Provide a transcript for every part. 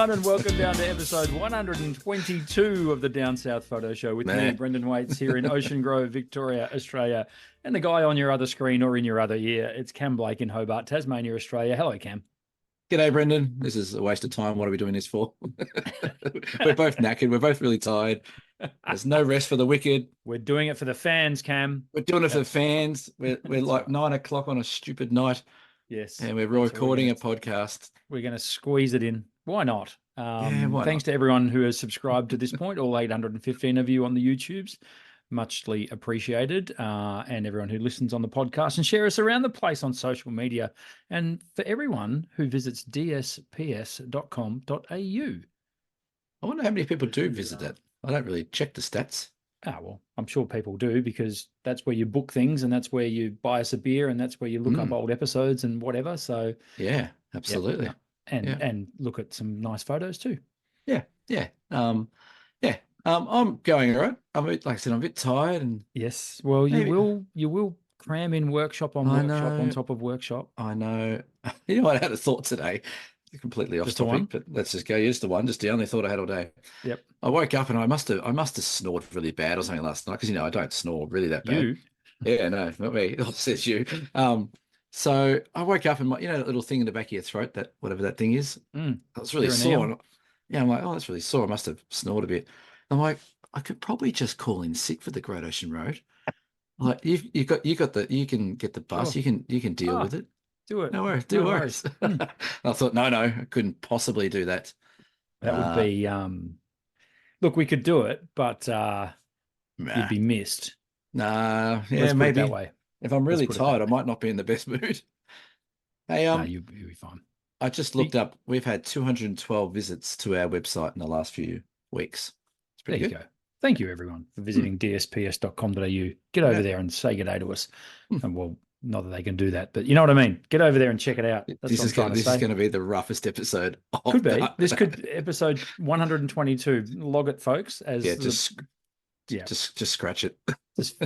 everyone, and welcome down to episode 122 of the Down South Photo Show with me, Brendan Waits, here in Ocean Grove, Victoria, Australia. And the guy on your other screen or in your other ear, it's Cam Blake in Hobart, Tasmania, Australia. Hello, Cam. G'day, Brendan. This is a waste of time. What are we doing this for? We're both knackered. We're both really tired. There's no rest for the wicked. We're doing it for the fans, Cam. We're doing it for the fans. We're like 9 o'clock on a stupid night. Yes. And we're recording a podcast. We're going to squeeze it in. Why not? Why thanks not? to everyone who has subscribed to this point, all 815 of you on the YouTubes. Muchly appreciated. And everyone who listens on the podcast and share us around the place on social media. And for everyone who visits dsps.com.au. I wonder how many people do visit it. I don't really check the stats. Ah, well, I'm sure people do, because that's where you book things and that's where you buy us a beer and that's where you look up old episodes and whatever. So yeah, absolutely. Yep. And look at some nice photos too. Yeah. I'm going all right. Like I said, I'm a bit tired, and yes. Well, you will cram in workshop on workshop on top of workshop. I know. You know what? I had a thought today. Completely off topic, but let's just go. Just the only thought I had all day. Yep. I woke up and I must have snored really bad or something last night, because I don't snore really that bad. You? Yeah, no, not me. It says you. So I woke up and that little thing in the back of your throat, that whatever that thing is, that was really sore. I'm like, oh, that's really sore. I must have snored a bit. I'm like, I could probably just call in sick for the Great Ocean Road. Like you can get the bus. You can deal with it. Do it. No worries. I thought, no, I couldn't possibly do that. That would be, look, we could do it, but you'd be missed. Nah, Let's maybe that way. If I'm really tired, I might not be in the best mood. Hey, you'll be fine. I just looked up. We've had 212 visits to our website in the last few weeks. It's pretty good. There you go. Thank you, everyone, for visiting dsps.com.au. Get over there and say good day to us. And well, not that they can do that, but you know what I mean. Get over there and check it out. This is going to be the roughest episode. Could be. This could episode 122. Log it, folks. Just scratch it. Just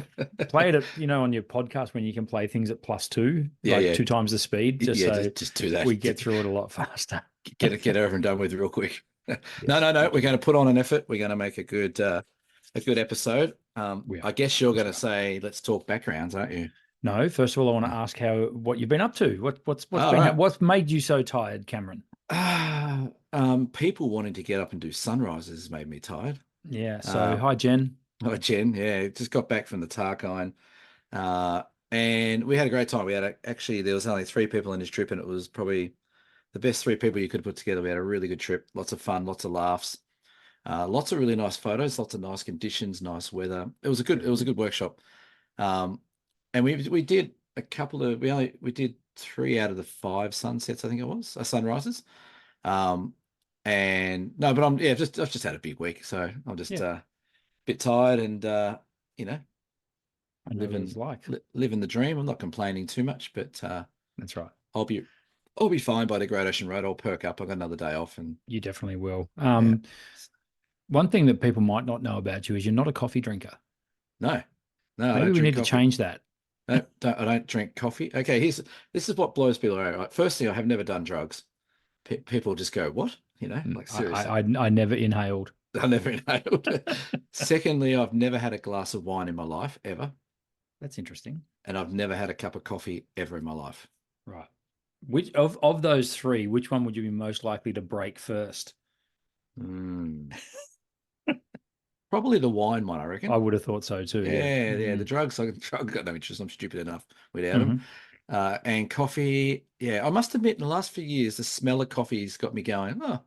play it at, on your podcast when you can play things at +2, 2 times the speed. Just do that. We get through it a lot faster. Get over and done with real quick. No. We're going to put on an effort. We're going to make a good episode. I guess you're going to say, let's talk backgrounds, aren't you? No, first of all, I want to ask what you've been up to. What's made you so tired, Cameron? People wanting to get up and do sunrises made me tired. Yeah. So hi, Jen. Hi, Jen. Yeah, just got back from the Tarkine, and we had a great time. We had there was only 3 people in this trip, and it was probably the best 3 people you could put together. We had a really good trip, lots of fun, lots of laughs, lots of really nice photos, lots of nice conditions, nice weather. It was a good workshop. And we did a couple of we did 3 out of the 5 sunsets, I think it was, sunrises. I've just had a big week, so I'm just a bit tired and living the dream. I'm not complaining too much, but that's right. I'll be fine by the Great Ocean Road. I'll perk up. I've got another day off, and you definitely will. One thing that people might not know about you is you're not a coffee drinker. No. Maybe we need to change that. No, I don't drink coffee. Okay, this is what blows people away. Right? Firstly, I have never done drugs. People just go, what? Like seriously. I never inhaled. I never inhaled. Secondly, I've never had a glass of wine in my life, ever. That's interesting. And I've never had a cup of coffee ever in my life. Right. Which of those 3, which one would you be most likely to break first? Probably the wine one, I reckon. I would have thought so too. Yeah. The drugs, I've got no interest. I'm stupid enough without them. And coffee, I must admit, in the last few years, the smell of coffee's got me going, oh,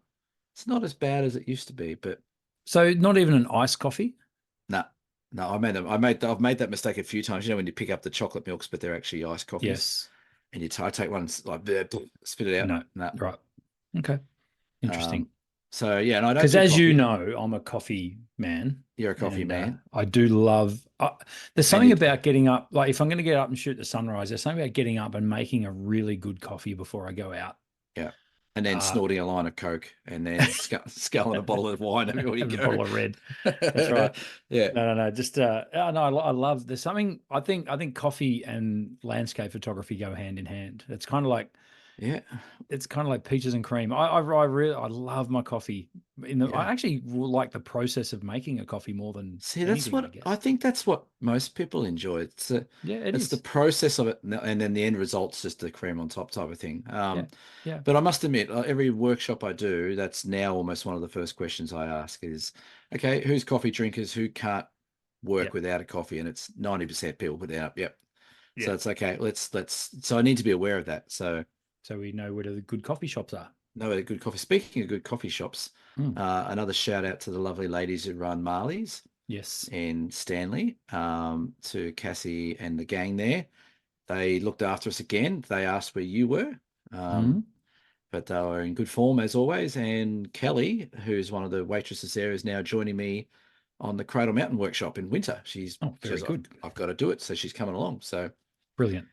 it's not as bad as it used to be. But so not even an iced coffee? No, I've made that mistake a few times. When you pick up the chocolate milks, but they're actually iced coffees. Yes. And I take one, like, spit it out. No. Right. Okay. Interesting. So and I don't, because as you know, I'm a coffee man. You're a coffee man. I do love. There's something about getting up. Like if I'm going to get up and shoot the sunrise, there's something about getting up and making a really good coffee before I go out. Yeah, and then snorting a line of Coke, and then sculling a bottle of wine everywhere you go. A bottle of red. That's right. Yeah. No. Just I love. There's something. I think coffee and landscape photography go hand in hand. It's kind of like Yeah. It's kind of like peaches and cream. I love my coffee. Yeah. I actually like the process of making a coffee more than See, that's anything, I what I guess. think that's what most people enjoy. Yeah, it It's the is. process of it, and then the end result's just the cream on top type of thing. Yeah, yeah, But I must admit, every workshop I do, that's now almost one of the first questions I ask is, okay, who's coffee drinkers? Who can't yeah, work without a coffee? And it's 90% people without. Yep. yeah. So it's okay. So I need to be aware of that. So So we know where the good coffee shops are. no, a good coffee. Speaking of good coffee shops, Mm. another shout out to the lovely ladies who run Marley's Yes. in Stanley, to Cassie and the gang there. They looked after us again. They asked where you were, Mm. but they were in good form as always. And Kelly, who's one of the waitresses there, is now joining me on the Cradle Mountain workshop in winter. She Oh, very goes, good. I've got to do it. So she's coming along. So Brilliant.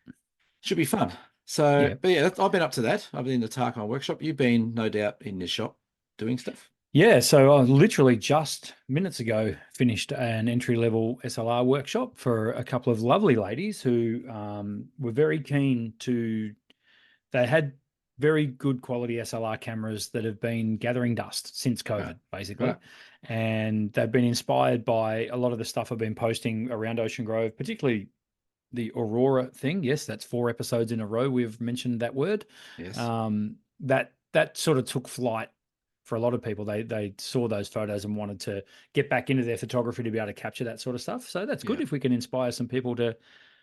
should be fun. So, Yeah. but yeah, I've been up to that. I've been in the Tarkon workshop. You've been, no doubt, in this shop doing stuff. Yeah, so I literally just minutes ago finished an entry-level SLR workshop for a couple of lovely ladies who were very keen to. They had very good quality SLR cameras that have been gathering dust since COVID, Right. basically. Right. And they've been inspired by a lot of the stuff I've been posting around Ocean Grove, particularly the Aurora thing. Yes, that's 4 episodes in a row we've mentioned that word. Yes. That sort of took flight for a lot of people. They saw those photos and wanted to get back into their photography to be able to capture that sort of stuff. So that's good Yeah. if we can inspire some people to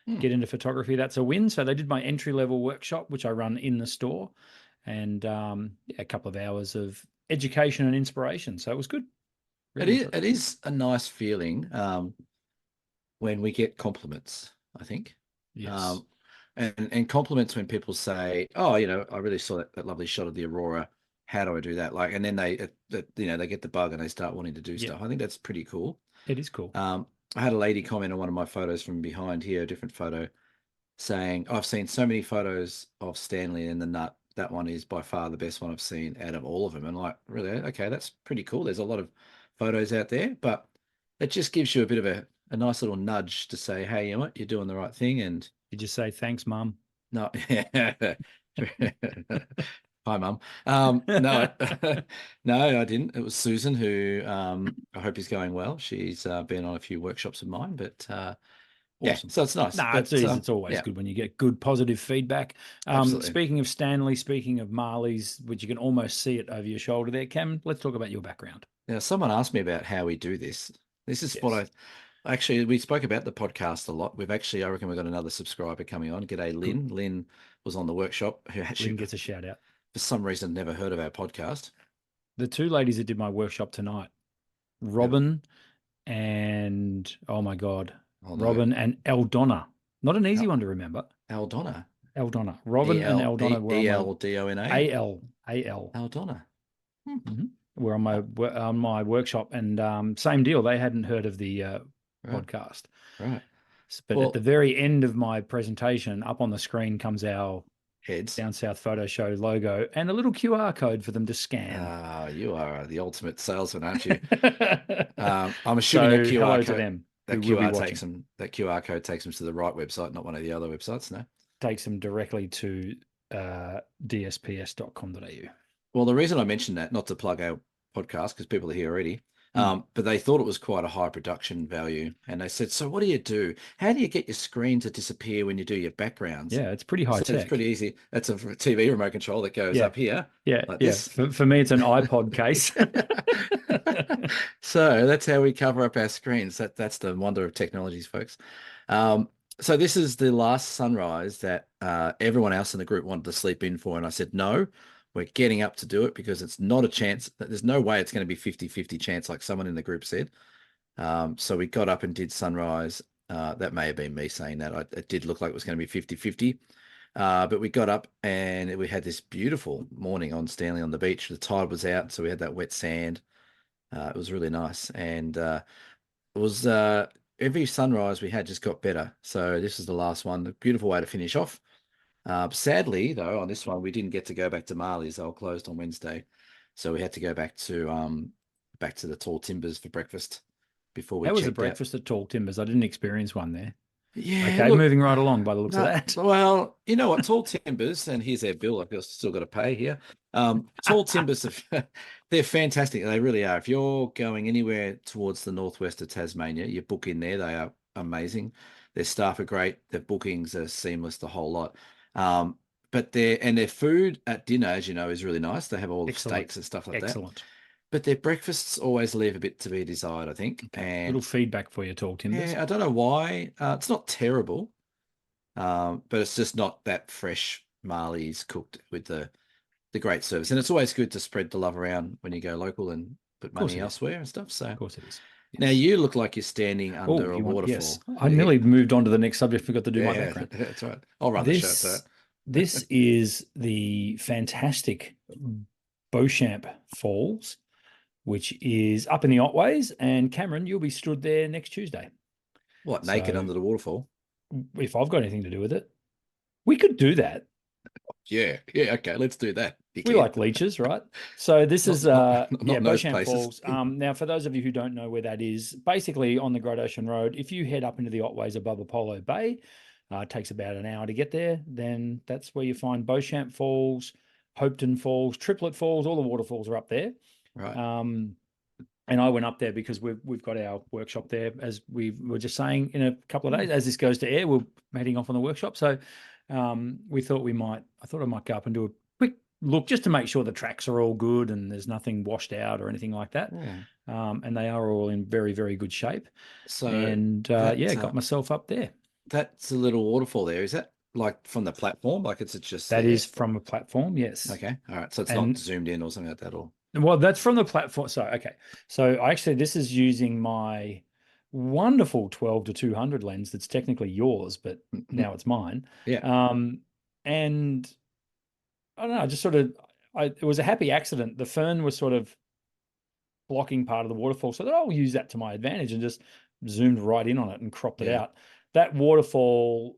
Hmm. get into photography. That's a win. So they did my entry level workshop, which I run in the store, and yeah, a couple of hours of education and inspiration. So it was good. It Really is, enjoyed it. it is a nice feeling, when we get compliments, I think. Yes. Um, and compliments when people say, "Oh, I really saw that lovely shot of the aurora. How do I do that?" Like, and then they get the bug and they start wanting to do Yeah, stuff. I think that's pretty cool. it is cool. I had a lady comment on one of my photos from behind here, a different photo, saying, "I've seen so many photos of Stanley and the nut. That one is by far the best one I've seen out of all of them." And like, really, okay, that's pretty cool. There's a lot of photos out there, but it just gives you a bit of a nice little nudge to say, "Hey, you know what? You're doing the right thing." And Did you say thanks, Mum? no, hi, Mum. No, no, I didn't. It was Susan who, I hope is going well. She's been on a few workshops of mine, but yeah, Awesome. so it's nice. No, But it's always yeah, good when you get good positive feedback. absolutely. Speaking of Stanley, speaking of Marley's, which you can almost see it over your shoulder there, Cam, let's talk about your background. Now, someone asked me about how we do this. This is what Yes. we spoke about the podcast a lot. I reckon we've got another subscriber coming on. G'day, Good. Lynn. Lynn was on the workshop, who Lynn actually, gets a shout out. for some reason, never heard of our podcast. The two ladies that did my workshop tonight, Never. Robin and, oh my God, Oh no, Robin and Eldonna. Not an easy Al one to remember. Aldona. Eldonna. E Robin and L Eldonna E were on E my L D O N A. AL. Aldona. Hmm. Were on Oh, my workshop, and same deal. They hadn't heard of the right, podcast. right. But at the Well, very end of my presentation, up on the screen comes our heads. Down South Photo Show logo and a little QR code for them to scan. You are the ultimate salesman, aren't you? I'm assuming So hello to them That who will be QR watching. takes them to the right website, not one of the other websites. No. Takes them directly to dsps.com.au. Well, the reason I mentioned that, not to plug our podcast because people are here already, Mm. but they thought it was quite a high production value, and they said, "So what do you do? How do you get your screen to disappear when you do your backgrounds?" Yeah, it's pretty I high said, "It's tech. pretty easy. That's a TV remote control that goes Yeah, up here yeah, like yeah. this." For me, it's an iPod case. So that's how we cover up our screens. That's the wonder of technologies, folks. Um, so this is the last sunrise that everyone else in the group wanted to sleep in for, and I said no. We're getting up to do it because it's not a chance. There's no way it's going to be 50-50 chance like someone in the group said. So we got up and did sunrise. That may have been me saying that. It did look like it was going to be 50-50. But we got up and we had this beautiful morning on Stanley on the beach. The tide was out, so we had that wet sand. It was really nice. And it was every sunrise we had just got better. So this is the last one. A beautiful way to finish off. Sadly, though, on this one, we didn't get to go back to Marley's. They were closed on Wednesday. So we had to go back to the Tall Timbers for breakfast before we How was the checked out. breakfast at Tall Timbers? I didn't experience one there. Yeah, Okay, look, moving right along by the looks of no, that. well, you know what? Tall timbers, and here's their bill. I've still got to pay here. Tall timbers, they're fantastic. They really are. If you're going anywhere towards the northwest of Tasmania, you book in there. They are amazing. Their staff are great. Their bookings are seamless, the whole lot. But their food at dinner, as you know, is really nice. They have all the Excellent. steaks and stuff like that. Excellent. But their breakfasts always leave a bit to be desired, I think. Okay. Little And feedback for you, Tall Timbers. yeah, I don't know why. It's not terrible, but it's just not that fresh Marley's cooked with the great service. And it's always good to spread the love around when you go local and put Of course money it is. elsewhere and stuff. So Of course it is. now Yes. you look like you're standing Oh, under a you want, yes. waterfall. I nearly moved on to the next subject, forgot to do my Yeah, background. that's right. I'll run the show. So This is the fantastic Beauchamp Falls, which is up in the Otways. And Cameron, you'll be stood there next Tuesday. what, naked So- under the waterfall? If I've got anything to do with it, we could do that. Yeah, okay, let's do that. We like leeches, right? So this is not yeah, those Beauchamp places. Falls. Now, for those of you who don't know where that is, basically on the Great Ocean Road, if you head up into the Otways above Apollo Bay, it takes about an hour to get there. Then that's where you find Beauchamp Falls, Hopeton Falls, Triplet Falls. All the waterfalls are up there. Right. And I went up there because we've got our workshop there, as we were just saying, in a couple of days. As this goes to air, we're heading off on the workshop. So I thought I might go up and do a quick look just to make sure the tracks are all good and there's nothing washed out or anything like that. Yeah. And they are all in very, very good shape. So And got myself up there. that's a little waterfall there. Is that like from the platform? Like it's just That there? is from a platform, yes. Okay. All right. So it's not zoomed in or something like that, or well, that's from the platform. So this is using my wonderful 12 to 200 lens that's technically yours, but now it's mine. Yeah. And I don't know, I just sort of it was a happy accident. The fern was sort of blocking part of the waterfall, so that I'll use that to my advantage and just zoomed right in on it and cropped it out. That waterfall,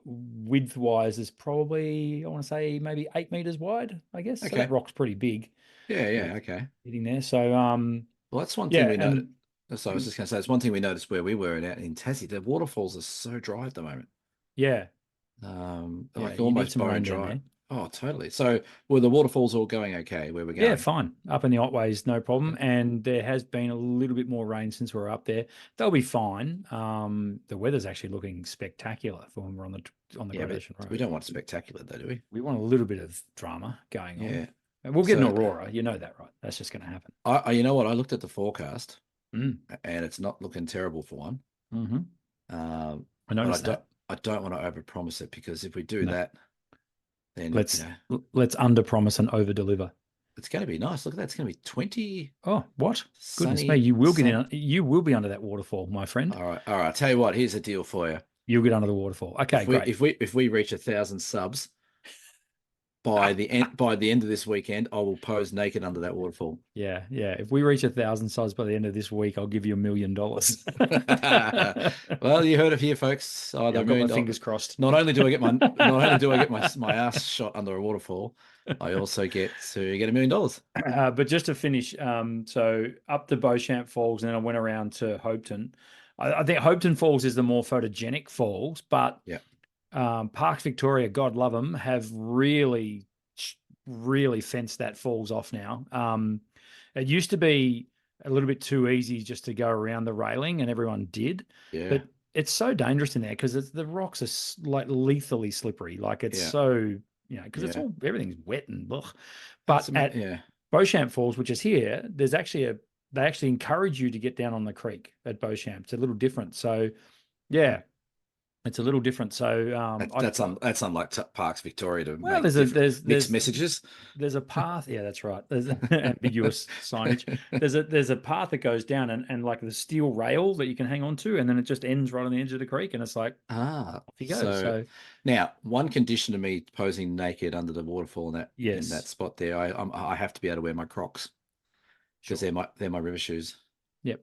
width-wise, is probably, I want to say, maybe 8 meters wide, I guess. Okay. So that rock's pretty big. Yeah. Okay. Hitting there. So, well, that's one thing we noticed. and So I was just going to say, it's one thing we noticed where we were in Tassie. The waterfalls are so dry at the moment. yeah, like you need almost some bone rain down dry. there. Oh, totally. So were the waterfalls all going okay where we're going? Yeah, fine. Up in the Otways, no problem. And there has been a little bit more rain since we're up there. They'll be fine. The weather's actually looking spectacular for when we're on the Great Ocean Road. We don't want spectacular though, do we? We want a little bit of drama going on. Yeah. And we'll get an aurora. You know that, right? That's just going to happen. You know what? I looked at the forecast and it's not looking terrible for one. Mm-hmm. I noticed that. I don't want to overpromise it, because if we do that, then let's under-promise and over-deliver. It's going to be nice. Look at that. It's going to be 20. Oh, what? Goodness Sunny, me. You will be under that waterfall, my friend. All right. I'll tell you what, here's a deal for you. You'll get under the waterfall. Okay, great. If we reach 1,000 subs by the end of this weekend, I will pose naked under that waterfall. Yeah. If we reach 1,000 subs by the end of this week, I'll give you $1 million. Well, you heard it here, folks. I've got my fingers crossed. Not only do I get my ass shot under a waterfall, I also get $1 million. But just to finish, so up to Beauchamp Falls, and then I went around to Hopeton. I think Hopeton Falls is the more photogenic falls, but Parks Victoria, God love them, have really fenced that falls off now. It used to be a little bit too easy just to go around the railing, and everyone did. Yeah. But it's so dangerous in there because the rocks are like lethally slippery. Like it's so, because it's all, everything's wet and ugh. But at Beauchamp Falls, which is here, there's actually they actually encourage you to get down on the creek at Beauchamp. It's a little different. So, yeah. It's a little different. So that's unlike Parks Victoria to well, make there's mixed messages. There's a path. Yeah, that's right. There's ambiguous signage. There's a path that goes down and like the steel rail that you can hang on to, and then it just ends right on the edge of the creek, and it's like off you go. So now, one condition of me posing naked under the waterfall in that spot there, I have to be able to wear my Crocs because they're my river shoes. Yep.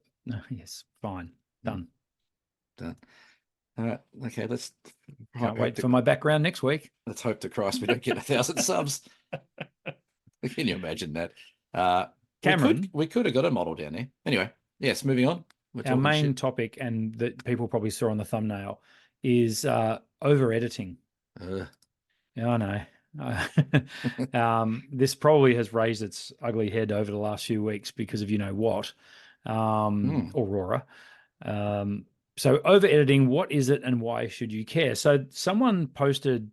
Yes. Fine. Done. All right. Okay. Can't wait for my background next week. Let's hope to Christ we don't get 1,000 subs. Can you imagine that? Cameron, we could have got a model down there. Anyway, yes. Moving on. Our main topic, and that people probably saw on the thumbnail, is over editing. Ugh. Yeah, I know. This probably has raised its ugly head over the last few weeks because of you know what, Aurora. So over editing, what is it and why should you care? So someone posted,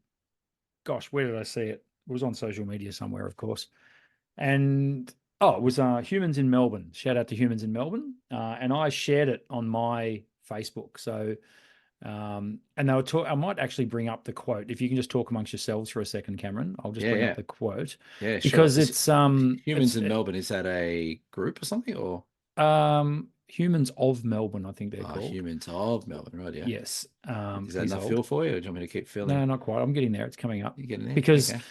gosh, where did I see it? It was on social media somewhere, of course. And it was Humans in Melbourne. Shout out to Humans in Melbourne. And I shared it on my Facebook. So and they were I might actually bring up the quote. If you can just talk amongst yourselves for a second, Cameron, I'll just bring up the quote. Yeah, sure. Because it's Humans in Melbourne, is that a group or something, or Humans of Melbourne, I think they're called. Humans of Melbourne, right? Yeah. Yes. Is that enough feel for you, or do you want me to keep filling? No, not quite. I'm getting there. It's coming up. You're getting there? Because okay.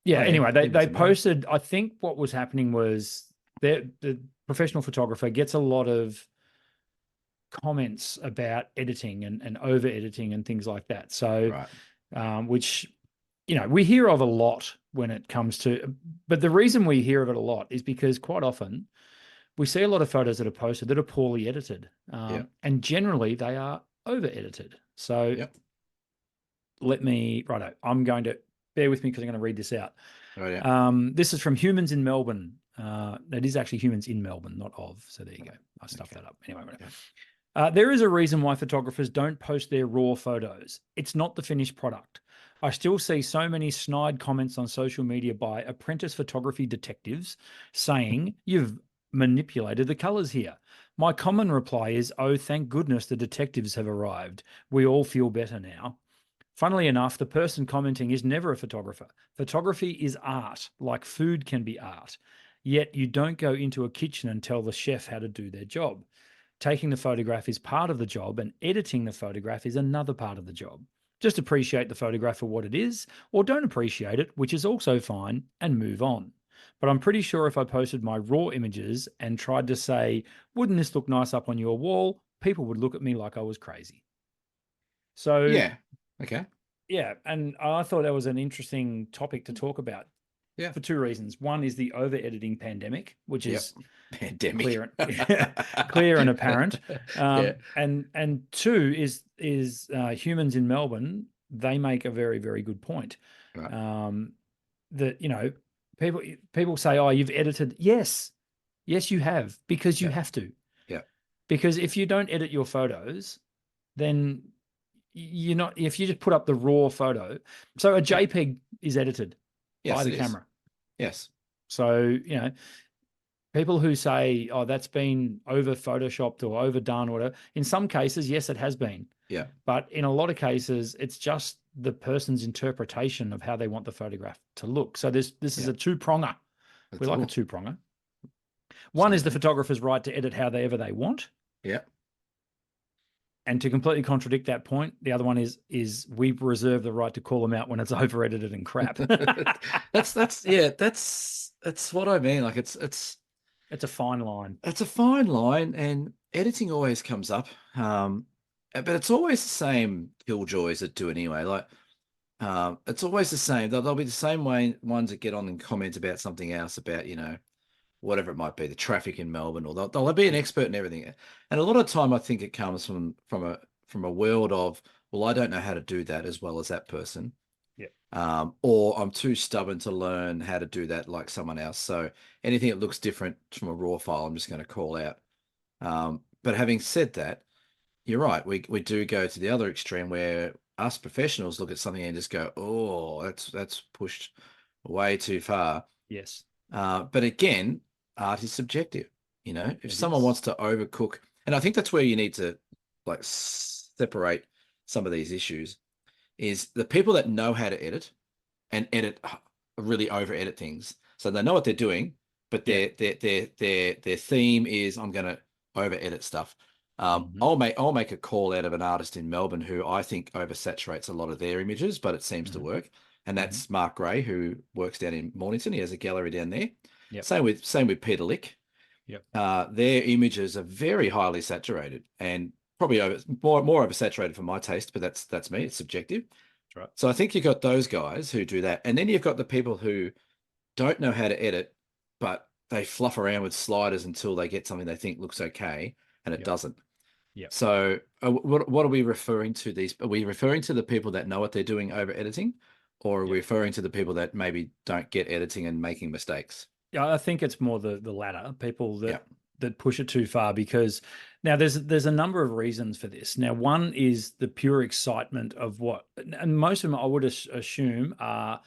Anyway, they posted, I think what was happening was the professional photographer gets a lot of comments about editing and over editing and things like that. So, which, you know, we hear of a lot when it comes to, but the reason we hear of it a lot is because quite often we see a lot of photos that are posted that are poorly edited. And generally they are over edited. So I'm going to bear with me because I'm going to read this out. This is from Humans in Melbourne. It is actually Humans in Melbourne, not of. So there you go. I stuffed that up. Anyway, there is a reason why photographers don't post their raw photos. It's not the finished product. I still see so many snide comments on social media by apprentice photography detectives saying, "You've manipulated the colors here." My common reply is, "Oh, thank goodness the detectives have arrived. We all feel better now." Funnily enough, the person commenting is never a photographer. Photography is art, like food can be art. Yet you don't go into a kitchen and tell the chef how to do their job. Taking the photograph is part of the job, and editing the photograph is another part of the job. Just appreciate the photograph for what it is, or don't appreciate it, which is also fine, and move on. But I'm pretty sure if I posted my raw images and tried to say, "Wouldn't this look nice up on your wall?" people would look at me like I was crazy. So yeah, and I thought that was an interesting topic to talk about. For two reasons. One is the over editing pandemic, which is clear and apparent. And two is Humans in Melbourne. They make a very, very good point. That, you know, people say, "Oh, you've edited." Yes, you have, because you have to. Because if you don't edit your photos, then you're not. If you just put up the raw photo, so a JPEG is edited by the camera. So, you know, people who say, "Oh, that's been over photoshopped or overdone," or whatever, in some cases, yes, it has been. But in a lot of cases, it's just the person's interpretation of how they want the photograph to look. So this is a two-pronger. We like a two-pronger. One is the photographer's right to edit however they want. And to completely contradict that point, the other one is we reserve the right to call them out when it's over edited and crap. That's what I mean. Like it's a fine line. It's a fine line, and editing always comes up. But it's always the same killjoys that do it anyway. Like it's always the same. They'll be the same ones that get on and comment about something else, about, you know, whatever it might be, the traffic in Melbourne, or they'll be an expert in everything. And a lot of the time, I think it comes from a world of, well, I don't know how to do that as well as that person. Or I'm too stubborn to learn how to do that like someone else. So anything that looks different from a raw file, I'm just going to call out. But having said that, you're right. We do go to the other extreme where us professionals look at something and just go, "Oh, that's pushed way too far." But again, art is subjective. You know, if someone wants to overcook, and I think that's where you need to like separate some of these issues, is the people that know how to edit and really over edit things. So they know what they're doing, but their theme is, I'm going to over edit stuff. I'll make a call out of an artist in Melbourne who I think oversaturates a lot of their images, but it seems to work. And that's Mark Gray, who works down in Mornington. He has a gallery down there. Same with Peter Lick. Their images are very highly saturated, and probably more oversaturated for my taste, but that's me. It's subjective. That's right. So I think you've got those guys who do that, and then you've got the people who don't know how to edit, but they fluff around with sliders until they get something they think looks okay, and it doesn't. Yeah. So what are we referring to these? Are we referring to the people that know what they're doing over editing, or are we referring to the people that maybe don't get editing and making mistakes? Yeah, I think it's more the latter, people Yeah. that push it too far, because now there's a number of reasons for this. Now, one is the pure excitement of what, and most of them I would assume are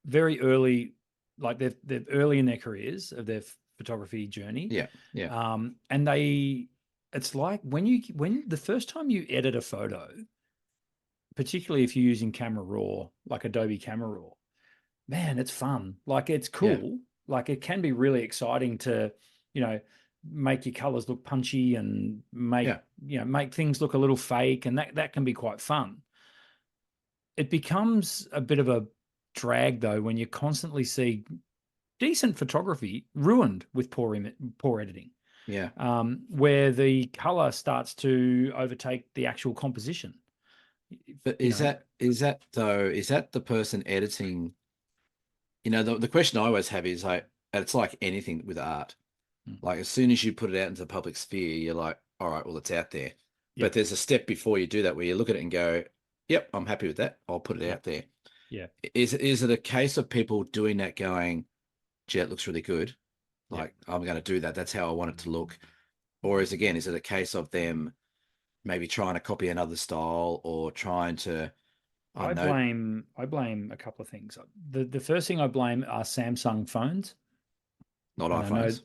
very early, like they're early in their careers of their photography journey. Yeah. Yeah. And it's like when the first time you edit a photo, particularly if you're using Camera Raw, like Adobe Camera Raw, man, it's fun. Like it's Yeah. cool. Like it can be really exciting to, you know, make your colors look punchy and Yeah. make things look a little fake, and that can be quite fun. It becomes a bit of a drag though when you constantly see decent photography ruined with poor editing, Yeah. where the color starts to overtake the actual composition. But You is know, that the person editing? The question I always have is like, it's like anything with art. Mm. Like as soon as you put it out into the public sphere, you're like, all right, well, it's out there. But Yep. there's a step before you do that where you look at it and go, yep, I'm happy with that. I'll put it Yep. out there. Yeah. Is it a case of people doing that going, gee, it looks really good. Yep. Like I'm going to do that. That's how I want it to look. Or is it a case of them maybe trying to copy another style or trying to, I I don't know, blame a couple of things. The first thing I blame are Samsung phones, not and iPhones.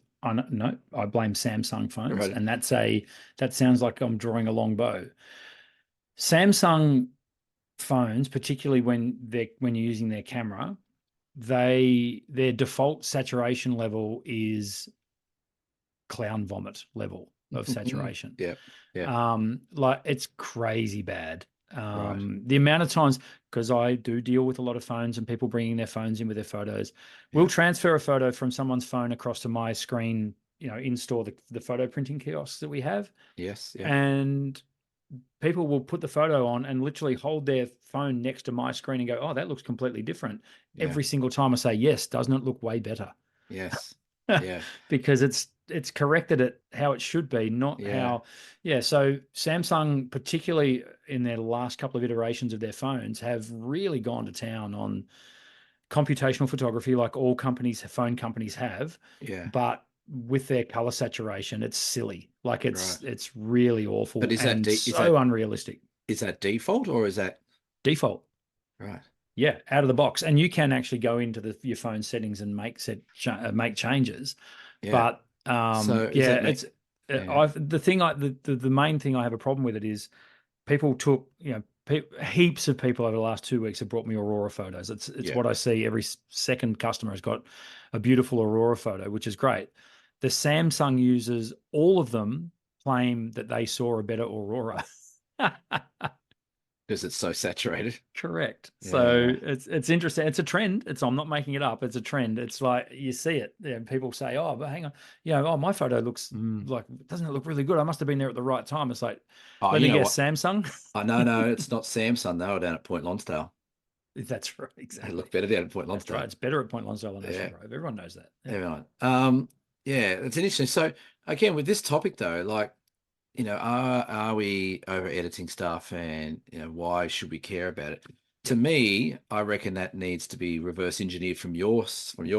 no, I blame Samsung phones, Right. and that sounds like I'm drawing a long bow. Samsung phones, particularly when you're using their camera, their default saturation level is clown vomit level of saturation. Yeah. Yeah. Like it's crazy bad. Right. The amount of times, because I do deal with a lot of phones and people bringing their phones in with their photos, we'll Yeah. transfer a photo from someone's phone across to my screen, in store, the photo printing kiosks that we have, Yes. Yeah. and people will put the photo on and literally hold their phone next to my screen and go, "Oh, that looks completely different." Yeah. Every single time I say, "Yes, doesn't it look way better?" Yes. Yeah. Because it's corrected it how it should be, not Yeah. how. Yeah, so Samsung, particularly in their last couple of iterations of their phones, have really gone to town on computational photography, like all phone companies have, Yeah. but with their color saturation, it's silly. Like Right. it's really But awful is that and so unrealistic. default or is that Default. right? Yeah, out of the box, and you can actually go into your phone settings and make changes. Yeah. But So is yeah, that me? it's Yeah. the main thing I have a problem with it is people took, heaps of people over the last 2 weeks have brought me Aurora photos. It's Yeah. what I see. Every second customer has got a beautiful Aurora photo, which is great. The Samsung users, all of them claim that they saw a better Aurora. Because it's so saturated. Correct. So Yeah. it's interesting. It's a trend. I'm not making it up. It's a trend. It's like you see it. Yeah, people say, "Oh, but hang on, oh, my photo looks like, doesn't it look really good? I must have been there at the right time." It's like, Oh, let you me know guess, what? Samsung. No, it's not Samsung. They were down at Point Lonsdale. That's right. They Exactly. look better down at Point That's right. Lonsdale. It's better at Point Lonsdale than Ocean Yeah. Grove. Everyone knows that. Yeah. Everyone. Yeah, it's interesting. So again, with this topic though, like, are we over editing stuff and why should we care about it? To Yep. me, I reckon that needs to be reverse engineered from your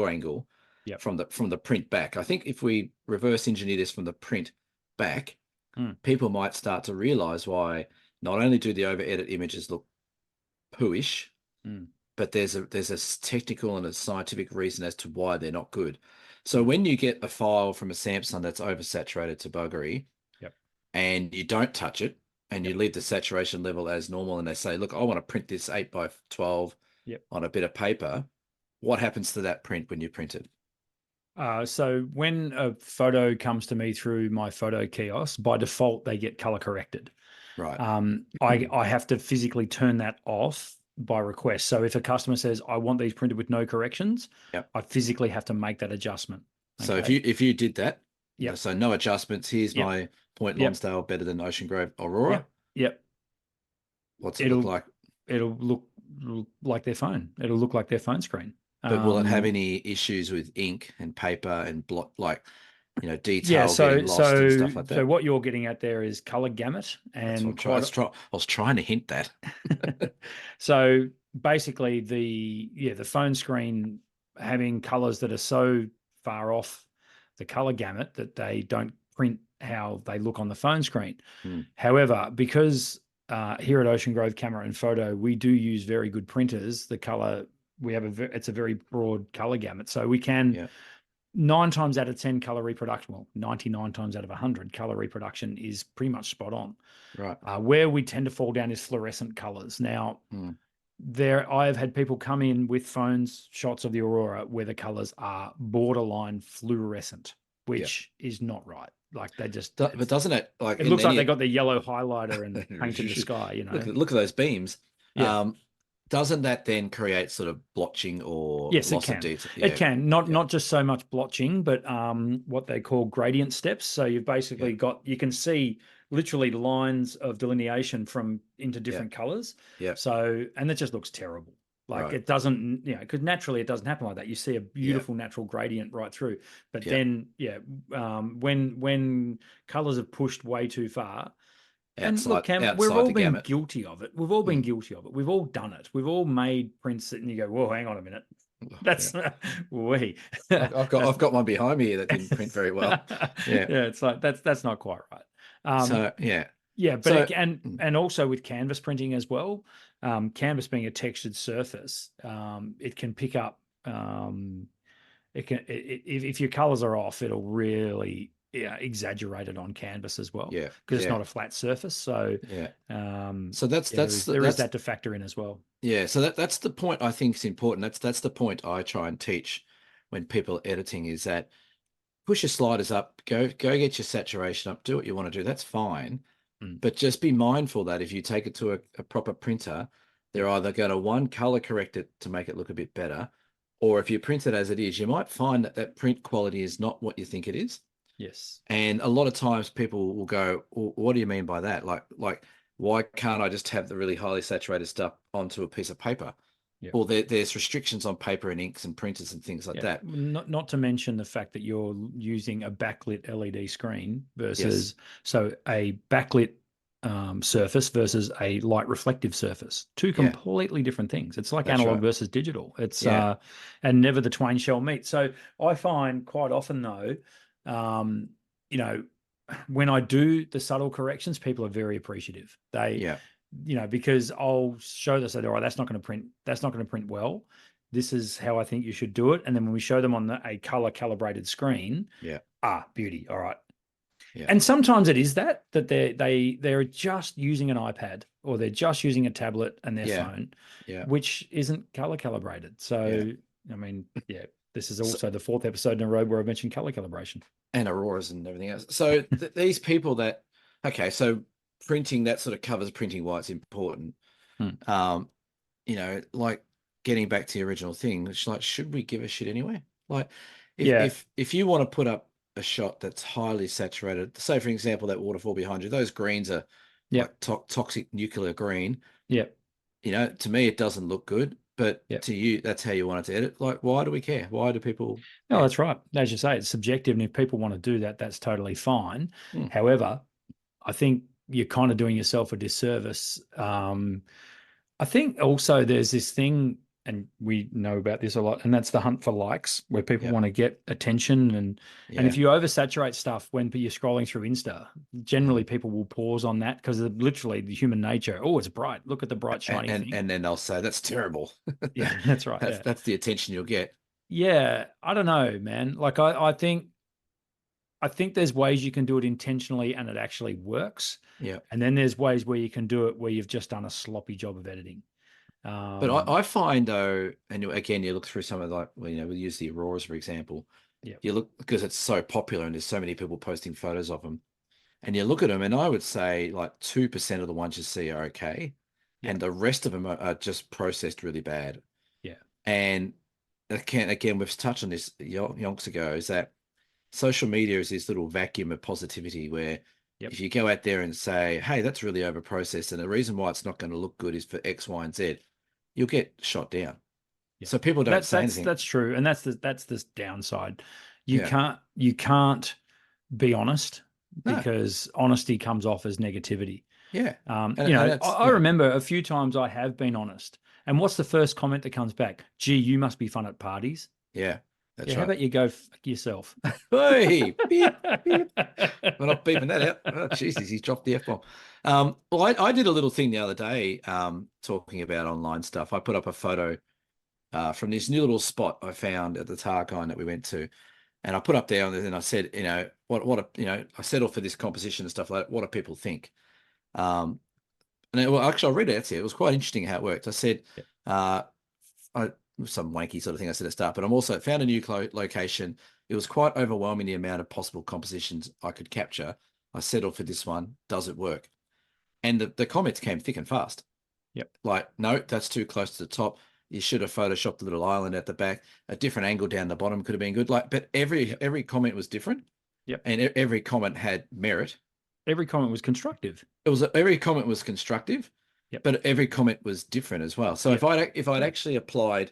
angle, Yep. from the print back. I think if we reverse engineer this from the print back, Mm. people might start to realize why not only do the over edit images look pooish, Mm. but there's a technical and a scientific reason as to why they're not good. So Mm. when you get a file from a Samsung that's oversaturated to buggery, Yep. and you don't touch it, and you Yep. leave the saturation level as normal, and they say, look, I want to print this 8 by 12 Yep. on a bit of paper, what happens to that print when you print it? So when a photo comes to me through my photo kiosk, by default they get color corrected. Right. I have to physically turn that off by request. So if a customer says, "I want these printed with no corrections," Yep. I physically have to make that adjustment. So Okay. if you did that, Yep. so no adjustments, here's Yep. my Point Yep. Lonsdale better than Ocean Grove Aurora. Yep. Yep. What's it look It'll like? it'll look like their phone. It'll look like their phone screen. But will it have any issues with ink and paper and blot? Like, Yeah, detail so getting lost and stuff like that. what you're getting at there is color gamut, That's what and I'm trying. I was trying to hint that. so basically the phone screen having colors that are so far off the color gamut that they don't print how they look on the phone screen. Mm, However, because here at Ocean Grove Camera and Photo, we do use very good printers. The color we have it's a very broad color gamut, so we can yeah. 9 times out of 10 color reproduction, well, 99 times out of 100 color reproduction is pretty much spot on. Right. Where we tend to fall down is fluorescent colors. Now, Mm, I've had people come in with phones shots of the aurora where the colors are borderline fluorescent, yeah. which is not right. Like they just, But doesn't it, like, it in looks like they any got the yellow highlighter and painted the sky, look at those beams. Yeah. Doesn't that then create sort of blotching or Yes, it loss of can. detail? It Yeah. can. Not Yeah. not just so much blotching, but what they call gradient steps. So you've Yeah. basically got, you can see literally lines of delineation from into Yeah. different colors. Yeah. So, and it just looks terrible. Like Right. it doesn't, because naturally it doesn't happen like that. You see a Yeah. beautiful natural gradient right through. But Yeah. then, when colors have pushed way too far, and look, Cam, we've Outside all the been gamut. guilty of it. We've all been Mm. guilty of it. We've all done it. We've all made prints that, and you go, "Whoa, hang on a minute, Yeah. that's we." I've got one behind me here that didn't print very well. Yeah. Yeah, it's like that's not quite right. So yeah. Yeah, but So and also with canvas printing as well, canvas being a textured surface, it can pick up. If your colors are off, it'll really exaggerate it on canvas as well, yeah. because it's Yeah. not a flat surface. So Yeah. So there is that to factor in as well. yeah. So that's the point I think is important. That's the point I try and teach when people are editing, is that push your sliders up, go get your saturation up, do what you want to do. That's fine. Mm. But just be mindful that if you take it to a proper printer, they're either going to, one, color correct it to make it look a bit better, or if you print it as it is, you might find that that print quality is not what you think it is. Yes. And a lot of times people will go, well, what do you mean by that? Like, why can't I just have the really highly saturated stuff onto a piece of paper? Yeah. Well, there's restrictions on paper and inks and printers and things like that. Not to mention the fact that you're using a backlit LED screen versus a backlit surface versus a light reflective surface. Two completely different things. It's like That's analog right. versus digital. It's Yeah. And never the twain shall meet. So I find quite often though, when I do the subtle corrections, people are very appreciative. They, because I'll show this, all right, that's not going to print. That's not going to print well. This is how I think you should do it. And then when we show them on a color calibrated screen, beauty. All right. Yeah. And sometimes it is that they're just using an iPad or they're just using a tablet and their phone, which isn't color calibrated. So, I mean, this is also the fourth episode in a row where I mentioned color calibration and auroras and everything else. So these people that, so printing, that sort of covers printing why it's important. Like getting back to the original thing, it's like, should we give a shit anyway? Like if you want to put up a shot that's highly saturated, say for example, that waterfall behind you, those greens are like toxic nuclear green. To me, it doesn't look good, but to you, that's how you want it to edit. Like, why do we care? Why do people? No, that's right. As you say, it's subjective. And if people want to do that, that's totally fine. However, I think you're kind of doing yourself a disservice. I think also there's this thing, and we know about this a lot, and that's the hunt for likes, where people want to get attention. And if you oversaturate stuff when you're scrolling through Insta, generally people will pause on that because of literally the human nature. Oh, it's bright. Look at the bright, shiny thing. And then they'll say, that's terrible. Yeah, that's right. That's the attention you'll get. Yeah, I don't know, man. Like I think there's ways you can do it intentionally and it actually works. Yeah. And then there's ways where you can do it where you've just done a sloppy job of editing. But I find though, and again, you look through some of we use the auroras, for example. You look, because it's so popular and there's so many people posting photos of them, and you look at them, and I would say like 2% of the ones you see are okay. And the rest of them are just processed really bad. Yeah. And again, we've touched on this yonks ago, is that social media is this little vacuum of positivity where if you go out there and say, hey, that's really over processed, and the reason why it's not going to look good is for X, Y, and Z, you'll get shot down. So people don't say anything. That's true. And that's the downside. You can't be honest, No. because honesty comes off as negativity. Yeah. You know, that's, I remember a few times I have been honest. And what's the first comment that comes back? Gee, you must be fun at parties. Yeah, that's Yeah, how right. about you go fuck yourself? Hey, beep, beep. We're not beeping that out. Oh, Jesus, he's dropped the F-bomb. Well, I did a little thing the other day, talking about online stuff. I put up a photo from this new little spot I found at the Tarkine that we went to. And I put up there and then I said, you know, I settled for this composition and stuff like that. What do people think? Well, actually, I read it out to you. It was quite interesting how it worked. I said, Yep. I some wanky sort of thing I said at the start, but I'm also found a new location. It was quite overwhelming the amount of possible compositions I could capture. I settled for this one. Does it work? And the comments came thick and fast. Yep. Like, no, that's too close to the top. You should have photoshopped a little island at the back. A different angle down the bottom could have been good. Like, but every comment was different. Yep. And every comment had merit. Every comment was constructive. Every comment was constructive. Yep. But every comment was different as well. So Yep. if I'd actually applied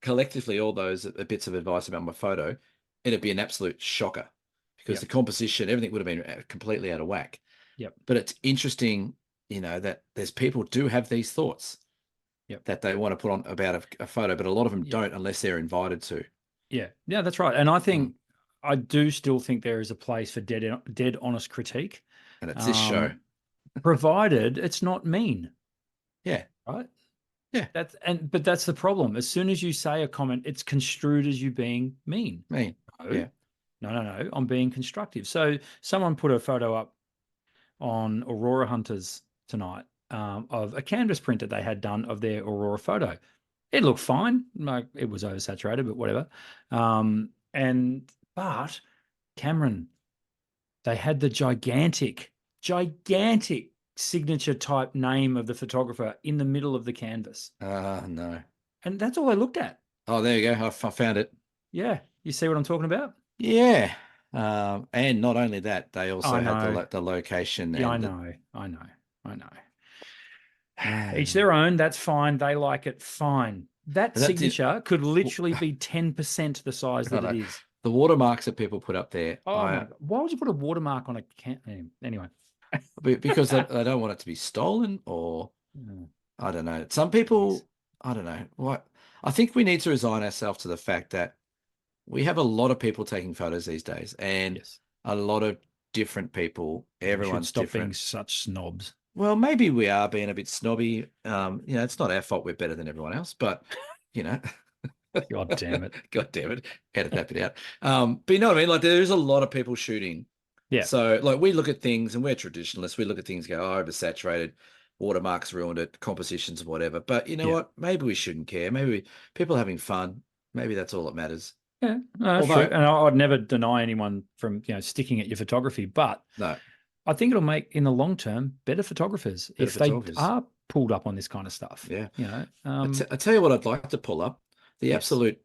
collectively all those bits of advice about my photo, it'd be an absolute shocker because the composition, everything would have been completely out of whack. Yep. But it's interesting, you know, that there's people do have these thoughts that they want to put on about a photo, but a lot of them don't unless they're invited to. Yeah, that's right. And I think I do still think there is a place for dead honest critique. And it's this show. Provided it's not mean. Yeah. Right? Yeah. But that's the problem. As soon as you say a comment, it's construed as you being mean. Mean. No, yeah. No. I'm being constructive. So someone put a photo up on Aurora Hunters tonight of a canvas print that they had done of their Aurora photo. It looked fine. Like it was oversaturated, but whatever. But Cameron, they had the gigantic signature type name of the photographer in the middle of the canvas. No. And that's all I looked at. Oh, there you go. I found it. Yeah. You see what I'm talking about? Yeah. And not only that, they also had the location. Yeah, and I know. Each their own. That's fine. They like it. Fine. That signature could literally be 10% the size that it is. The watermarks that people put up there. Oh my God. Why would you put a watermark on a can? Anyway. Because they don't want it to be stolen, or I don't know. Some people, I don't know what. I think we need to resign ourselves to the fact that we have a lot of people taking photos these days, and a lot of different people. Everyone's stop different. being such snobs. Well, maybe we are being a bit snobby. It's not our fault. We're better than everyone else, but God damn it. God damn it. Edit that bit out. But you know what I mean? Like there's a lot of people shooting. Yeah. So like we look at things, and we're traditionalists. We look at things, go, oversaturated, watermarks ruined it, compositions, whatever. But you know what? Maybe we shouldn't care. Maybe people are having fun. Maybe that's all that matters. Yeah, that's true. And I'd never deny anyone from sticking at your photography, but no, I think it'll make in the long term better photographers if they are pulled up on this kind of stuff. Yeah, I tell you what, I'd like to pull up the absolute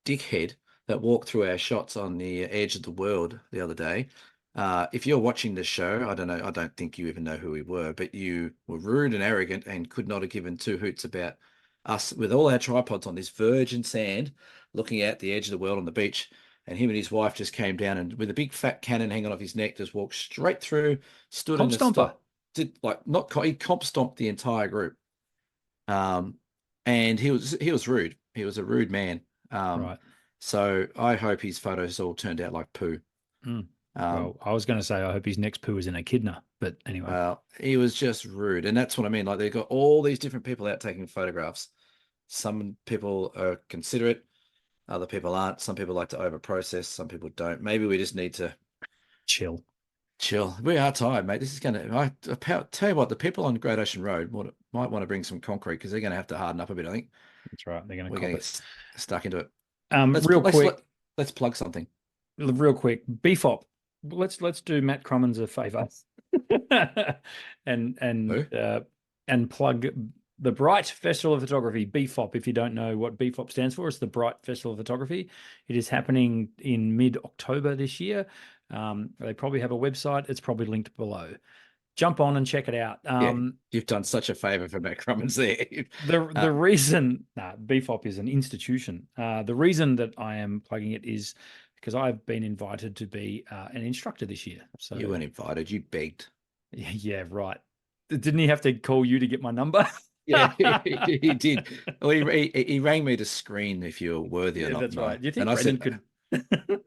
dickhead that walked through our shots on the edge of the world the other day. If you're watching the show, I don't know. I don't think you even know who we were, but you were rude and arrogant and could not have given two hoots about us with all our tripods on this virgin sand, looking at the edge of the world on the beach. And him and his wife just came down and with a big fat cannon hanging off his neck, just walked straight through, stood in the stop, he comp stomped the entire group. And he was rude. He was a rude man. right. So I hope his photos all turned out like poo. Well, I was going to say I hope his next poo is an echidna, but anyway. Well, he was just rude, and that's what I mean. Like they've got all these different people out taking photographs. Some people are considerate, other people aren't. Some people like to overprocess, some people don't. Maybe we just need to chill. We are tired, mate. This is going to. I tell you what, the people on Great Ocean Road might want to bring some concrete because they're going to have to harden up a bit. I think that's right. They're going to get stuck into it. Let's plug something. Real quick, BFOP. Let's do Matt Crummins a favor and plug the Bright Festival of Photography, BFOP. If you don't know what BFOP stands for, it's the Bright Festival of Photography. It is happening in mid-October this year. They probably have a website. It's probably linked below. Jump on and check it out. You've done such a favor for Matt Crummins there. The reason BFOP is an institution. The reason that I am plugging it is because I've been invited to be an instructor this year. So You weren't invited. You begged. yeah, right. Didn't he have to call you to get my number? Yeah, he did. Well, he rang me to screen if you're worthy or Yeah, not. that's right. Do you think And I Brendan said, could?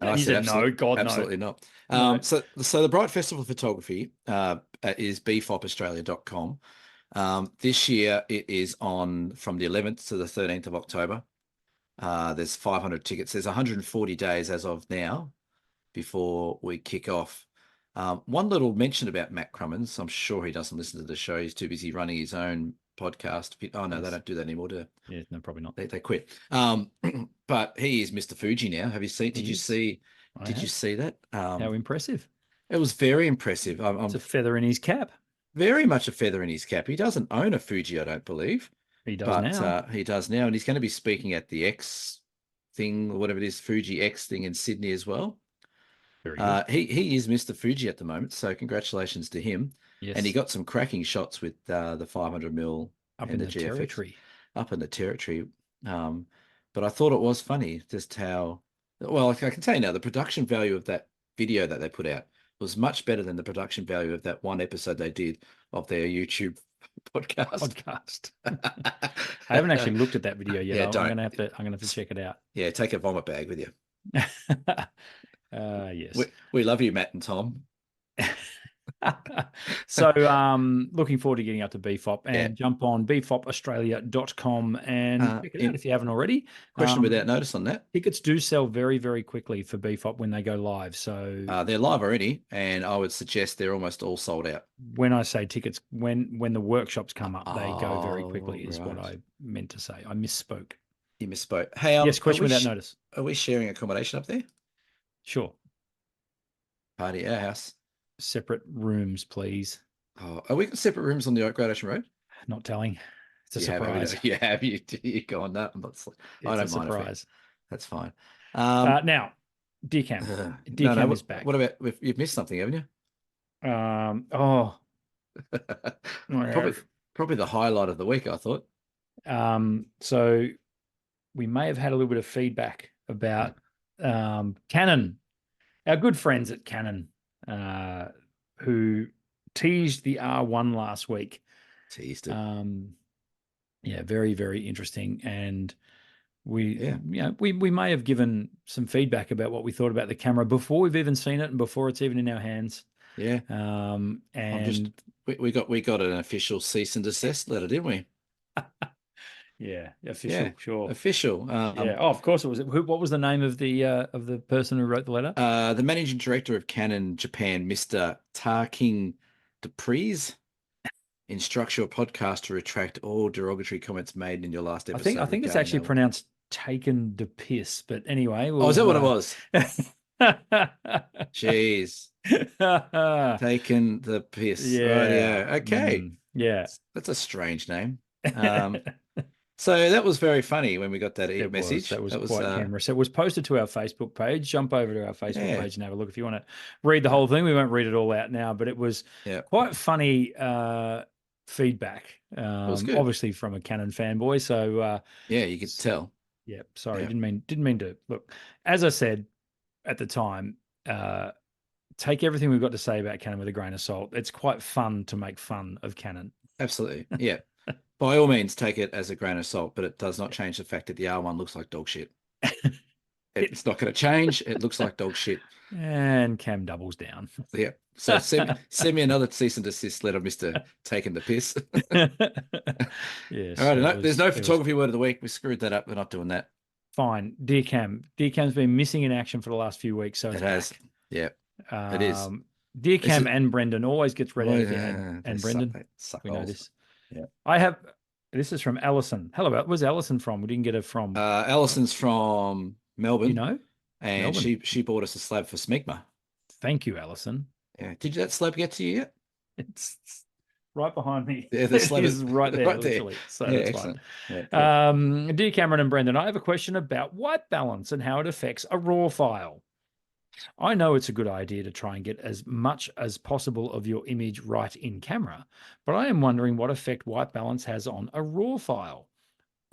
and I He said, said, no, God, absolutely no. not. No. So the Bright Festival of Photography is bfopaustralia.com. This year it is on from the 11th to the 13th of October. There's 500 tickets. There's 140 days as of now before we kick off. One little mention about Matt Crummins. I'm sure he doesn't listen to the show. He's too busy running his own podcast. Oh no, they don't do that anymore, do they? Yeah, no, probably not. They quit. But he is Mr. Fuji now. Have you seen? Did you see that? How impressive! It was very impressive. It's a feather in his cap. Very much a feather in his cap. He doesn't own a Fuji, I don't believe. He does now. He does now, and he's going to be speaking at the X thing, or whatever it is, Fuji X thing in Sydney as well. Very good. He is Mr. Fuji at the moment, so congratulations to him. Yes. And he got some cracking shots with the 500mm up and in the GFX, territory. Up in the territory. But I thought it was funny just how well I can tell you now the production value of that video that they put out was much better than the production value of that one episode they did of their YouTube podcast. I haven't actually looked at that video yet. Yeah, I'm gonna have to check it out. Yeah, take a vomit bag with you. Yes. We love you, Matt and Tom. So looking forward to getting up to BFOP and jump on bfopaustralia.com and check it out if you haven't already. Question without notice on that. Tickets do sell very, very quickly for BFOP when they go live. So they're live already, and I would suggest they're almost all sold out. When I say tickets, when the workshops come up, they go very quickly is what I meant to say. I misspoke. You misspoke. Hey, yes, question without notice. Are we sharing accommodation up there? Sure. Party at our house. Separate rooms, please. Oh, are we got separate rooms on the Great Ocean Road? Not telling. It's a surprise. You go on that. I don't mind. Surprise. That's fine. Now, DCAM. DCAM is back. What about you've missed something, haven't you? Probably the highlight of the week, I thought. So we may have had a little bit of feedback about Canon, our good friends at Canon, who teased the R1 last week. Teased it. Yeah, very, very interesting. And we may have given some feedback about what we thought about the camera before we've even seen it and before it's even in our hands. Yeah. And we got an official cease and desist letter, didn't we? Yeah, official, sure. Official. Oh, of course it was. What was the name of the person who wrote the letter? The managing director of Canon Japan, Mr. Tarking DePries, instructs your podcast to retract all derogatory comments made in your last episode. I think it's actually pronounced taken de piss, but anyway. Is that what it was? Jeez. Taken the piss. Yeah. Okay. Yeah. That's a strange name. So that was very funny when we got that message. That was quite humorous. So it was posted to our Facebook page. Jump over to our Facebook page and have a look if you want to read the whole thing. We won't read it all out now, but it was quite funny feedback. It was good. Obviously from a Canon fanboy. So you could tell. Yeah, sorry, didn't mean to. Look, as I said at the time, take everything we've got to say about Canon with a grain of salt. It's quite fun to make fun of Canon. Absolutely, yeah. By all means, take it as a grain of salt, but it does not change the fact that the R1 looks like dog shit. It's not going to change. It looks like dog shit. And Cam doubles down. Yeah. So send me another cease and desist letter, Mr. Taking the Piss. Yes. All right. There's no photography word of the week. We screwed that up. We're not doing that. Fine. Dear Cam. Dear Cam's been missing in action for the last few weeks. So it has. Back. Yeah. It is. Dear Cam and Brendan always gets read out of your head. And Brendan, we know this. Yeah. This is from Alison. Hello, where's Alison from? We didn't get her from. Alison's from Melbourne. You know? And Melbourne. she bought us a slab for Smegma. Thank you, Alison. Yeah. Did that slab get to you yet? It's right behind me. Yeah, the slab is right there, right literally. there. So yeah, that's excellent. fine. Yeah, Dear Cameron and Brendan, I have a question about white balance and how it affects a RAW file. I know it's a good idea to try and get as much as possible of your image right in camera, but I am wondering what effect white balance has on a RAW file.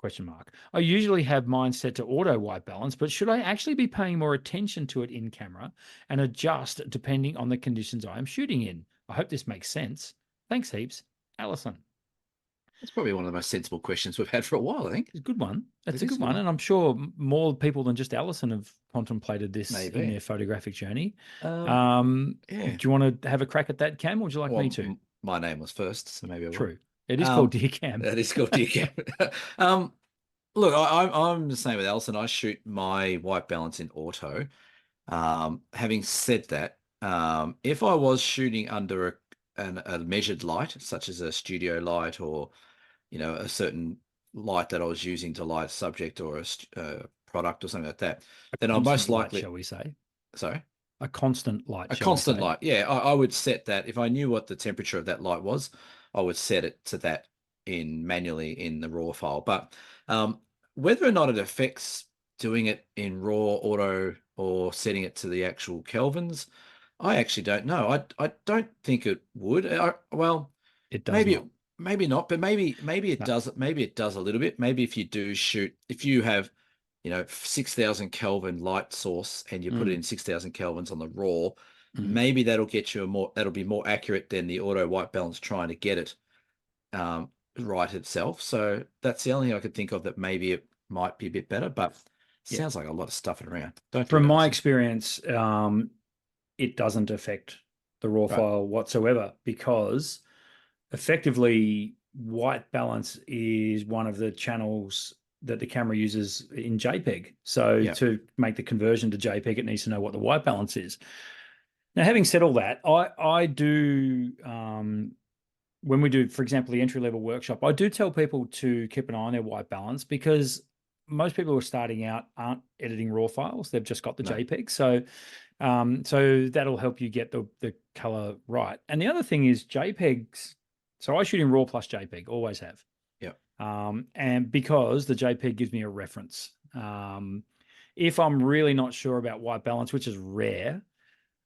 Question mark. I usually have mine set to auto white balance, but should I actually be paying more attention to it in camera and adjust depending on the conditions I am shooting in? I hope this makes sense. Thanks heaps, Alison. That's probably one of the most sensible questions we've had for a while, I think. It's a good one. That's a It is good one. And I'm sure more people than just Alison have contemplated this in Maybe. their photographic journey. Yeah. Do you want to have a crack at that, Cam, or would you like me to? My name was first, so maybe I will. True. It is called Dear Cam. That is called Dear Cam. Look, I'm the same with Alison. I shoot my white balance in auto. Having said that, if I was shooting under a measured light, such as a studio light or, a certain light that I was using to light a subject or a product or something like that, then I'm most likely, shall we say? Sorry? A constant light. A constant light. Yeah, I would set that. If I knew what the temperature of that light was, I would set it to that manually in the raw file. But whether or not it affects doing it in raw auto or setting it to the actual kelvins, I actually don't know. I don't think it would. Well, it does maybe not, but maybe it does. Maybe it does a little bit. Maybe if you do shoot, if you have 6,000 Kelvin light source and you put it in 6,000 Kelvins on the raw, maybe that'll get you that'll be more accurate than the auto white balance trying to get it right itself. So that's the only thing I could think of that maybe it might be a bit better, but it sounds like a lot of stuffing around. From my experience, it doesn't affect the raw file whatsoever, because effectively white balance is one of the channels that the camera uses in JPEG. So to make the conversion to JPEG, it needs to know what the white balance is. Now, having said all that, I do, when we do, for example, the entry-level workshop, I do tell people to keep an eye on their white balance, because most people who are starting out aren't editing raw files. They've just got the JPEG. So that'll help you get the color right. And the other thing is JPEGs. So I shoot in RAW plus JPEG, always have. And because the JPEG gives me a reference. If I'm really not sure about white balance, which is rare,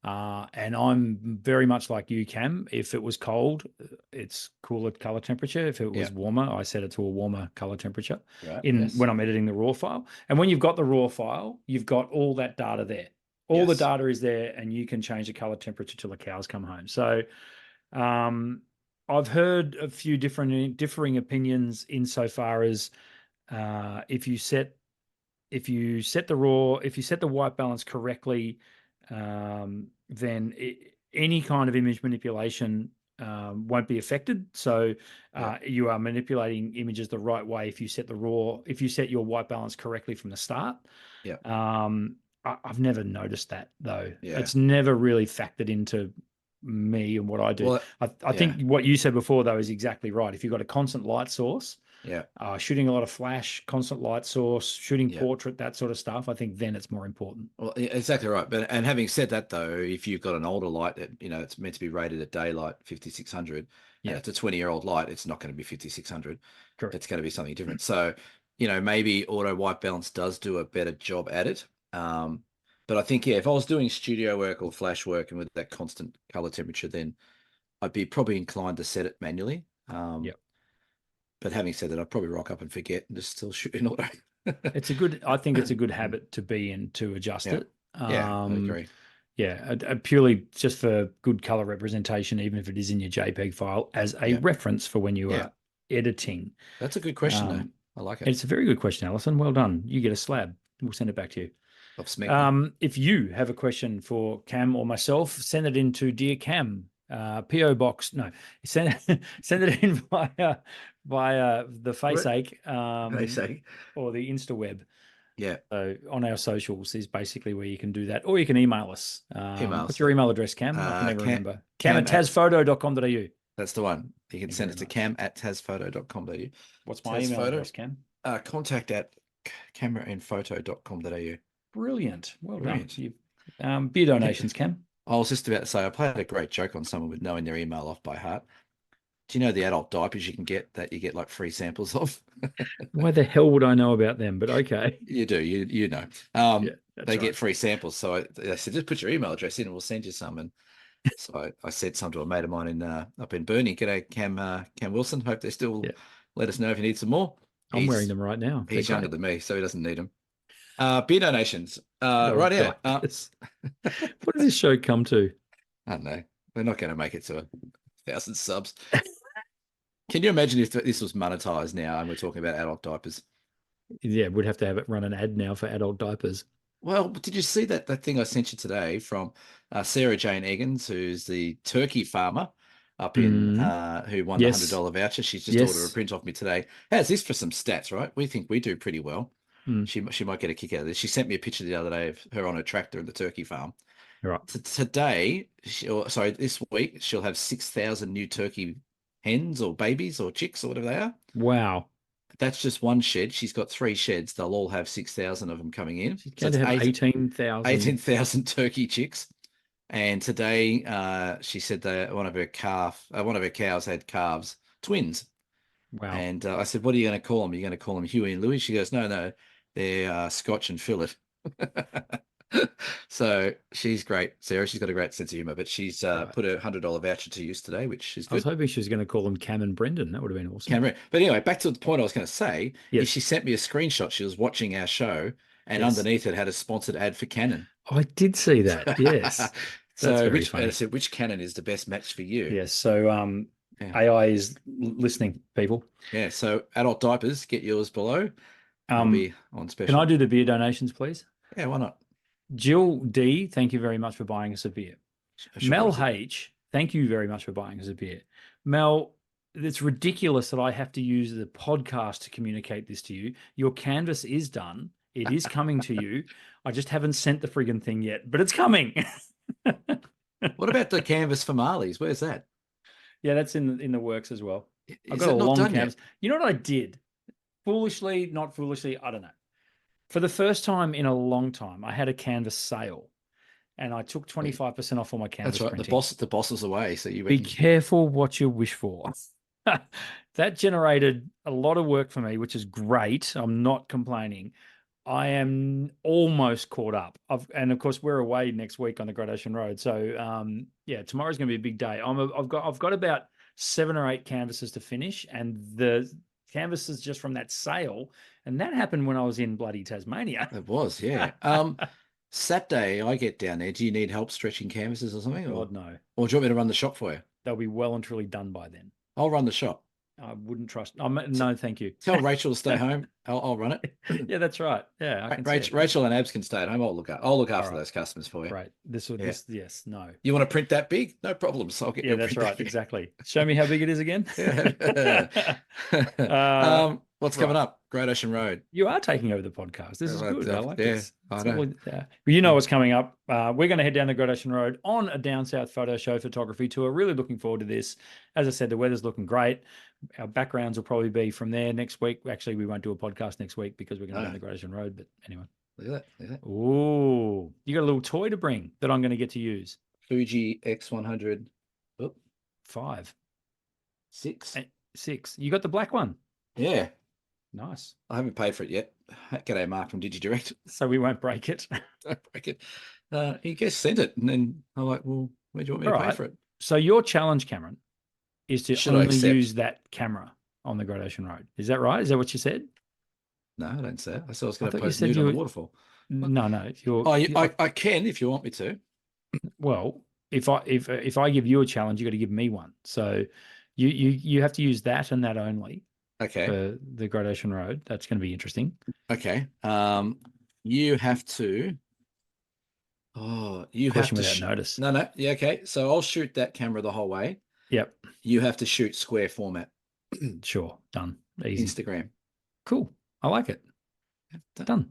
and I'm very much like you, Cam, if it was cold, it's cooler color temperature. If it was warmer, I set it to a warmer color temperature when I'm editing the RAW file. And when you've got the RAW file, you've got all that data there. All the data is there, and you can change the color temperature till the cows come home. So I've heard a few differing opinions insofar as if you set the white balance correctly, then any kind of image manipulation won't be affected. So you are manipulating images the right way if you set your white balance correctly from the start. I've never noticed that, though. It's never really factored into me and what I do. Well, I think what you said before, though, is exactly right. If you've got a constant light source, shooting a lot of flash, constant light source, shooting portrait, that sort of stuff, I think then it's more important. Well, exactly right. And having said that, though, if you've got an older light that it's meant to be rated at daylight 5600, and it's a 20-year-old light, it's not going to be 5600. Correct. It's going to be something different. So maybe auto white balance does do a better job at it. But I think, if I was doing studio work or flash work and with that constant color temperature, then I'd be probably inclined to set it manually. But having said that, I'd probably rock up and forget and just still shoot in auto. I think it's a good habit to be in, to adjust it. I agree. Purely just for good color representation, even if it is in your JPEG file, as a reference for when you are editing. That's a good question, though. I like it. It's a very good question, Alison. Well done. You get a slab. We'll send it back to you. If you have a question for Cam or myself, send it into Dear Cam, PO Box. No, send it in via the Faceache, or the InstaWeb. So on our socials is basically where you can do that, or you can email us. What's your email address, Cam? I can never remember. Cam@tazphoto.com.au. That's the one. You can send it to cam@tazphoto.com.au. What's my email address, Cam? contact@cameraandphoto.com.au. Brilliant. Well done. Beer donations, Cam. I was just about to say, I played a great joke on someone with knowing their email off by heart. Do you know the adult diapers you can get that you get like free samples of? Why the hell would I know about them? But okay. You do. You know. They get free samples. So they said, just put your email address in and we'll send you some. And so I said something to a mate of mine up in Burnie. G'day, Cam Wilson. Hope they still let us know if you need some more. I'm wearing them right now. He's They're younger great. than me, so he doesn't need them. Beer donations. Oh, Right here. diapers. What does this show come to? I don't know. We're not going to make it to 1,000 subs. Can you imagine if this was monetized now and we're talking about adult diapers? Yeah, we'd have to have it run an ad now for adult diapers. Well, did you see that thing I sent you today from Sarah Jane Eggins, who's the turkey farmer up in who won the Yes. $100 voucher? She's just ordered a Yes. print off me today. How's this for some stats, right? We think we do pretty well. Mm. She might get a kick out of this. She sent me a picture the other day of her on her tractor in the turkey farm. Right. Today, this week, she'll have 6,000 new turkey hens or babies or chicks or whatever they are. Wow. That's just one shed. She's got 3 sheds. They'll all have 6,000 of them coming in. She's going to have 18,000. 18,000 turkey chicks. And today, she said that one of her cows had calves, twins. Wow. And I said, "What are you going to call them? Are you going to call them Huey and Louie?" She goes, "No, they're Scotch and Fillet." So she's great, Sarah. She's got a great sense of humor, but she's put a $100 voucher to use today, which is good. I was hoping she was going to call them Cam and Brendan. That would have been awesome. Cameron. But anyway, back to the point I was going to say, Yes. is she sent me a screenshot. She was watching our show, and Yes. underneath it had a sponsored ad for Canon. Oh, I did see that. Yes. So I said, which Canon is the best match for you? Yes. So AI is listening, people. Yeah. So adult diapers, get yours below. I'll be on special. Can I do the beer donations, please? Yeah, why not? Jill D, thank you very much for buying us a beer. Mel H, thank you very much for buying us a beer. Mel, it's ridiculous that I have to use the podcast to communicate this to you. Your canvas is done. It is coming to you. I just haven't sent the friggin' thing yet, but it's coming. What about the canvas for Marley's? Where's that? Yeah, that's in the works as well. I've got it a not long done canvas. yet? You know what I did? Foolishly, not foolishly, I don't know. For the first time in a long time, I had a canvas sale, and I took 25% off all my canvas That's right. printing. The boss is away, so you Be careful what you wish for. That generated a lot of work for me, which is great. I'm not complaining. I am almost caught up. And of course, we're away next week on the Great Ocean Road. So yeah, tomorrow's going to be a big day. I've got about 7 or 8 canvases to finish, and the canvases just from that sale, and that happened when I was in bloody Tasmania. It was, yeah. Saturday, I get down there. Do you need help stretching canvases or something? God, no. Or do you want me to run the shop for you? They'll be well and truly done by then. I'll run the shop. I wouldn't trust. No, thank you. Tell Rachel to stay home. I'll run it. Yeah, that's right. Yeah, I can see it. Rachel and Abs can stay at home. I'll look after those customers for you. Right. Yes, no. You want to print that big? No problems. I'll get you. Yeah, that's right. Exactly. Show me how big it is again. What's coming up? Great Ocean Road. You are taking over the podcast. This is good. I like this. I know. You know what's coming up. We're going to head down the Great Ocean Road on a down south photo show photography tour. Really looking forward to this. As I said, the weather's looking great. Our backgrounds will probably be from there next week. Actually, we won't do a podcast next week because we're going down the Great Ocean Road. But anyway. Look at that. Ooh, you got a little toy to bring that I'm going to get to use. Fuji X100. 5. 6. 6. You got the black one? Yeah. Nice. I haven't paid for it yet. G'day, Mark from DigiDirect. So we won't break it. Don't break it. He just sent it, and then I'm like, "Well, where do you want me to pay for it?" So your challenge, Cameron, is to Should I only accept? use that camera on the Great Ocean Road. Is that right? Is that what you said? No, I don't say it. I said I was going thought to you post said nude you on the were- waterfall. No. I can if you want me to. Well, if I give you a challenge, you got to give me one. So you have to use that and that only Okay. for the Great Ocean Road. That's going to be interesting. Okay. You have to. Oh, you Question have to without notice. No. Yeah. Okay. So I'll shoot that camera the whole way. Yep. You have to shoot square format. Sure. Done. Easy. Instagram. Cool. I like it. Done. Done.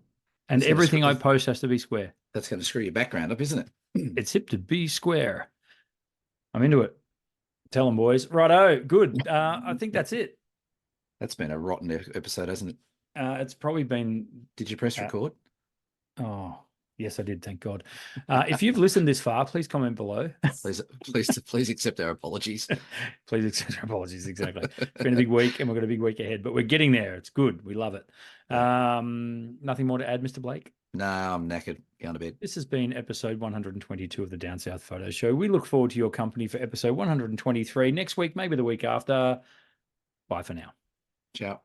And That's gonna everything I screw- post has to be square. That's going to screw your background up, isn't it? It's hip to be square. I'm into it. Tell them, boys. Righto. Good. I think that's it. That's been a rotten episode, hasn't it? It's probably been. Did you press record? Oh, yes, I did. Thank God. If you've listened this far, please comment below. Please accept our apologies. Please accept our apologies. Exactly. It's been a big week, and we've got a big week ahead, but we're getting there. It's good. We love it. Nothing more to add, Mr. Blake? No, I'm knackered. Going to bed. This has been episode 122 of the Down South Photo Show. We look forward to your company for episode 123 next week, maybe the week after. Bye for now. Ciao.